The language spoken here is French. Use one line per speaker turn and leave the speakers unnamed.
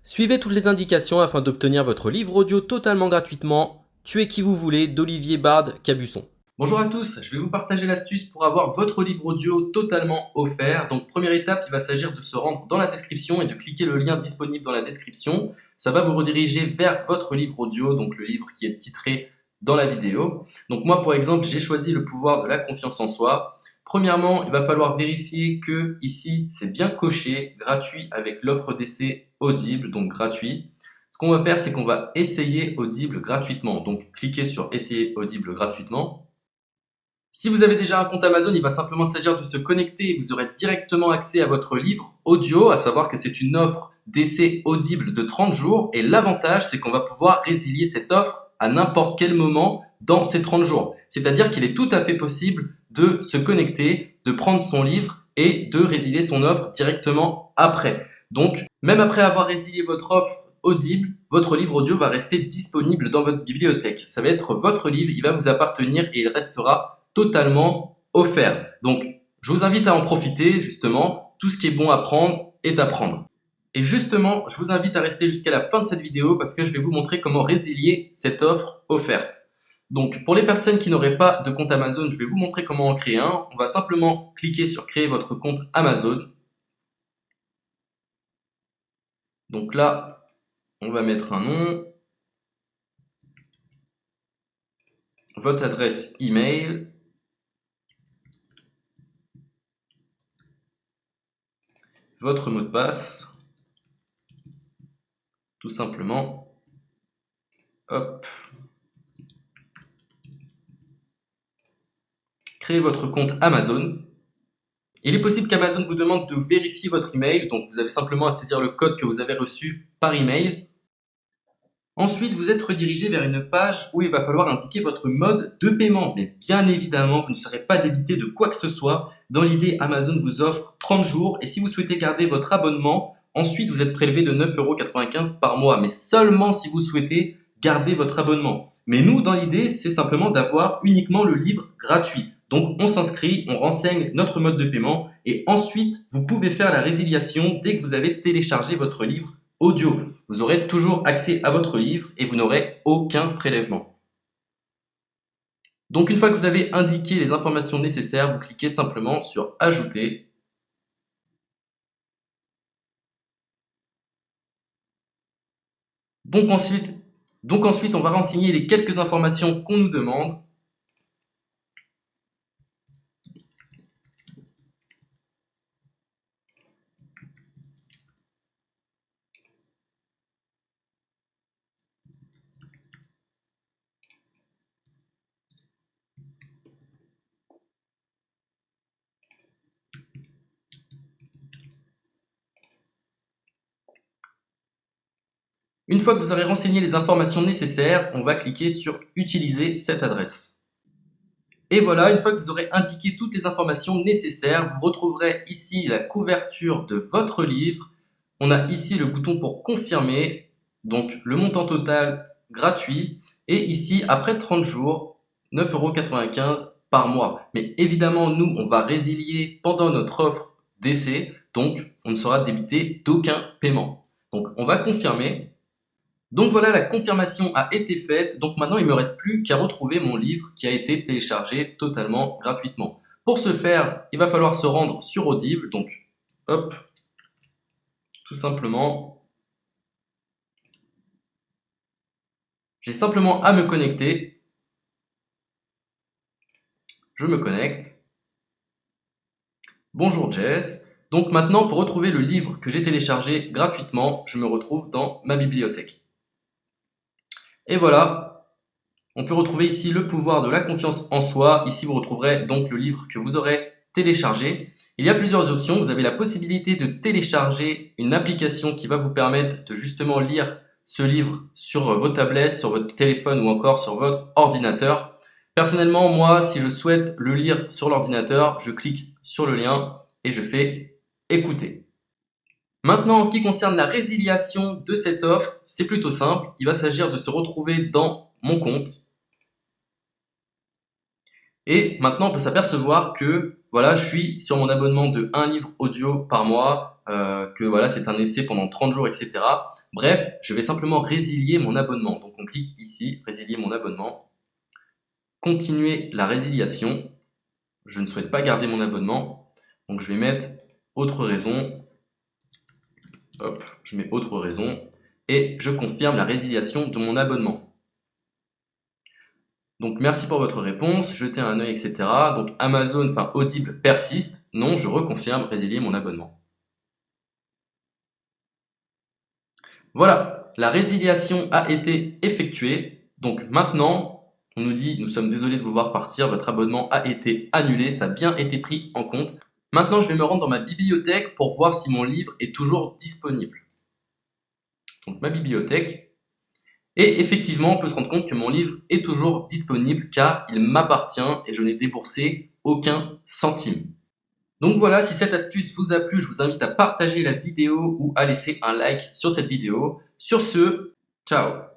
Suivez toutes les indications afin d'obtenir votre livre audio totalement gratuitement. Tuez qui vous voulez d'Olivier Bard Cabusson. Bonjour à tous, je vais vous partager l'astuce pour avoir votre livre audio totalement offert. Donc première étape, il va s'agir de se rendre dans la description et de cliquer le lien disponible dans la description. Ça va vous rediriger vers votre livre audio, donc le livre qui est titré dans la vidéo. Donc moi par exemple, j'ai choisi le pouvoir de la confiance en soi. Premièrement, il va falloir vérifier que ici c'est bien coché, gratuit avec l'offre d'essai Audible, donc gratuit. Ce qu'on va faire, c'est qu'on va essayer Audible gratuitement. Donc cliquez sur essayer Audible gratuitement. Si vous avez déjà un compte Amazon, il va simplement s'agir de se connecter et vous aurez directement accès à votre livre audio, à savoir que c'est une offre d'essai Audible de 30 jours. Et l'avantage, c'est qu'on va pouvoir résilier cette offre à n'importe quel moment dans ces 30 jours. C'est-à-dire qu'il est tout à fait possible de se connecter, de prendre son livre et de résilier son offre directement après. Donc, même après avoir résilié votre offre Audible, votre livre audio va rester disponible dans votre bibliothèque. Ça va être votre livre, il va vous appartenir et il restera totalement offert. Donc, je vous invite à en profiter, justement. Tout ce qui est bon à prendre est à prendre. Et justement, je vous invite à rester jusqu'à la fin de cette vidéo parce que je vais vous montrer comment résilier cette offre offerte. Donc, pour les personnes qui n'auraient pas de compte Amazon, je vais vous montrer comment en créer un. On va simplement cliquer sur créer votre compte Amazon. Donc là, on va mettre un nom, votre adresse email, votre mot de passe, tout simplement. Hop. Créez votre compte Amazon. Il est possible qu'Amazon vous demande de vérifier votre email, donc vous avez simplement à saisir le code que vous avez reçu par email. Ensuite, vous êtes redirigé vers une page où il va falloir indiquer votre mode de paiement. Mais bien évidemment, vous ne serez pas débité de quoi que ce soit. Dans l'idée, Amazon vous offre 30 jours et si vous souhaitez garder votre abonnement, ensuite vous êtes prélevé de 9,95 € par mois, mais seulement si vous souhaitez garder votre abonnement. Mais nous, dans l'idée, c'est simplement d'avoir uniquement le livre gratuit. Donc on s'inscrit, on renseigne notre mode de paiement et ensuite vous pouvez faire la résiliation dès que vous avez téléchargé votre livre audio. Vous aurez toujours accès à votre livre et vous n'aurez aucun prélèvement. Donc une fois que vous avez indiqué les informations nécessaires, vous cliquez simplement sur ajouter. Donc ensuite, on va renseigner les quelques informations qu'on nous demande. Une fois que vous aurez renseigné les informations nécessaires, on va cliquer sur utiliser cette adresse. Et voilà, une fois que vous aurez indiqué toutes les informations nécessaires, vous retrouverez ici la couverture de votre livre. On a ici le bouton pour confirmer, donc le montant total gratuit. Et ici, après 30 jours, 9,95 € par mois. Mais évidemment, nous, on va résilier pendant notre offre d'essai, donc on ne sera débité d'aucun paiement. Donc on va confirmer. Donc voilà, la confirmation a été faite. Donc maintenant, il ne me reste plus qu'à retrouver mon livre qui a été téléchargé totalement gratuitement. Pour ce faire, il va falloir se rendre sur Audible. Donc, hop, tout simplement. J'ai simplement à me connecter. Je me connecte. Bonjour Jess. Donc maintenant, pour retrouver le livre que j'ai téléchargé gratuitement, je me retrouve dans ma bibliothèque. Et voilà, on peut retrouver ici le pouvoir de la confiance en soi. Ici, vous retrouverez donc le livre que vous aurez téléchargé. Il y a plusieurs options. Vous avez la possibilité de télécharger une application qui va vous permettre de justement lire ce livre sur vos tablettes, sur votre téléphone ou encore sur votre ordinateur. Personnellement, moi, si je souhaite le lire sur l'ordinateur, je clique sur le lien et je fais écouter. Maintenant, en ce qui concerne la résiliation de cette offre, c'est plutôt simple. Il va s'agir de se retrouver dans mon compte. Et maintenant, on peut s'apercevoir que voilà, je suis sur mon abonnement de 1 livre audio par mois. que voilà, c'est un essai pendant 30 jours, etc. Bref, je vais simplement résilier mon abonnement. Donc on clique ici, résilier mon abonnement, continuer la résiliation. Je ne souhaite pas garder mon abonnement, donc je vais mettre autre raison. Hop, je mets autre raison et je confirme la résiliation de mon abonnement. Donc merci pour votre réponse, jetez un œil, etc. Donc Amazon, enfin Audible persiste. Non, je reconfirme, résilier mon abonnement. Voilà, la résiliation a été effectuée. Donc maintenant, on nous dit, nous sommes désolés de vous voir partir, votre abonnement a été annulé, ça a bien été pris en compte. Maintenant, je vais me rendre dans ma bibliothèque pour voir si mon livre est toujours disponible. Donc ma bibliothèque. Et effectivement, on peut se rendre compte que mon livre est toujours disponible car il m'appartient et je n'ai déboursé aucun centime. Donc voilà, si cette astuce vous a plu, je vous invite à partager la vidéo ou à laisser un like sur cette vidéo. Sur ce, ciao!